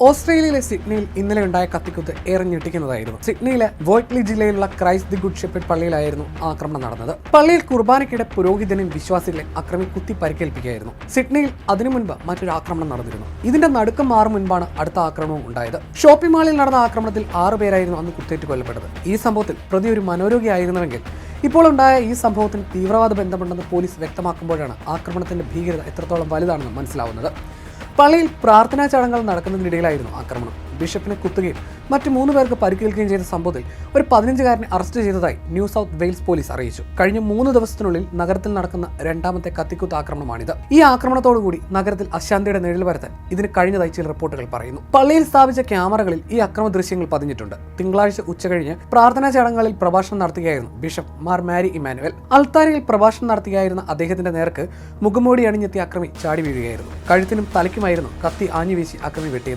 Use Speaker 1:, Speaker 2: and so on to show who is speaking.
Speaker 1: ഓസ്ട്രേലിയയിലെ സിഡ്നിയിൽ ഇന്നലെ ഉണ്ടായ കത്തിക്കുത്ത് ഏറെ ഞെട്ടിക്കുന്നതായിരുന്നു. സിഡ്നിയിലെ വോയ്റ്റ്ലി ജില്ലയിലുള്ള ക്രൈസ്റ്റ് ദി ഗുഡ് ഷെപ്പേർഡ് പള്ളിയിലായിരുന്നു ആക്രമണം നടന്നത്. പള്ളിയിൽ കുർബാനയ്ക്കിടെ പുരോഹിതനും വിശ്വാസികളെ അക്രമി കുത്തി പരിക്കേൽപ്പിക്കുകയായിരുന്നു. സിഡ്നിയിൽ അതിനു മുൻപ് മറ്റൊരു ആക്രമണം നടന്നിരുന്നു. ഇതിന്റെ നടുക്കം മാറും മുൻപാണ് അടുത്ത ആക്രമണവും ഉണ്ടായത്. ഷോപ്പിംഗ് മാളിൽ നടന്ന ആക്രമണത്തിൽ 6 പേരായിരുന്നു അന്ന് കുത്തേറ്റ് കൊല്ലപ്പെട്ടത്. ഈ സംഭവത്തിൽ പ്രതി ഒരു മനോരോഗിയായിരുന്നുവെങ്കിൽ ഇപ്പോൾ ഉണ്ടായ ഈ സംഭവത്തിന് തീവ്രവാദ ബന്ധമുണ്ടെന്ന് പോലീസ് വ്യക്തമാക്കുമ്പോഴാണ് ആക്രമണത്തിന്റെ ഭീകരത എത്രത്തോളം വലുതാണെന്ന് മനസ്സിലാവുന്നത്. പള്ളിയിൽ പ്രാർത്ഥനാ ചടങ്ങുകൾ നടക്കുന്നതിനിടയിലായിരുന്നു ആക്രമണം. ബിഷപ്പിനെ കുത്തുകയും മറ്റ് 3 പേർക്ക് പരിക്കേൽക്കുകയും ചെയ്ത സംഭവത്തിൽ ഒരു 15-കാരനെ അറസ്റ്റ് ചെയ്തതായി ന്യൂ സൗത്ത് വെയിൽസ് പോലീസ് അറിയിച്ചു. കഴിഞ്ഞ 3 ദിവസത്തിനുള്ളിൽ നഗരത്തിൽ നടക്കുന്ന രണ്ടാമത്തെ കത്തിക്കുത്ത് ആക്രമണമാണിത്. ഈ ആക്രമണത്തോടുകൂടി നഗരത്തിൽ അശാന്തിയുടെ നിഴൽ വരുത്താൻ ഇതിന് കഴിഞ്ഞതായി ചില റിപ്പോർട്ടുകൾ പറയുന്നു. പള്ളിയിൽ സ്ഥാപിച്ച ക്യാമറകളിൽ ഈ അക്രമ ദൃശ്യങ്ങൾ പതിഞ്ഞിട്ടുണ്ട്. തിങ്കളാഴ്ച ഉച്ചകഴിഞ്ഞ് പ്രാർത്ഥനാ ചടങ്ങുകളിൽ പ്രഭാഷണം നടത്തുകയായിരുന്നു ബിഷപ്പ് മാർ മാരി ഇമാനുവൽ. അൾത്താരയിൽ പ്രഭാഷണം നടത്തുകയായിരുന്ന അദ്ദേഹത്തിന്റെ നേർക്ക് മുഖംമൂടി അണിഞ്ഞെത്തിയ അക്രമി ചാടി വീഴുകയായിരുന്നു. കഴുത്തിനും തലയ്ക്കുമായിരുന്നു കത്തി ആഞ്ഞുവീശി അക്രമി വെട്ടിയത്.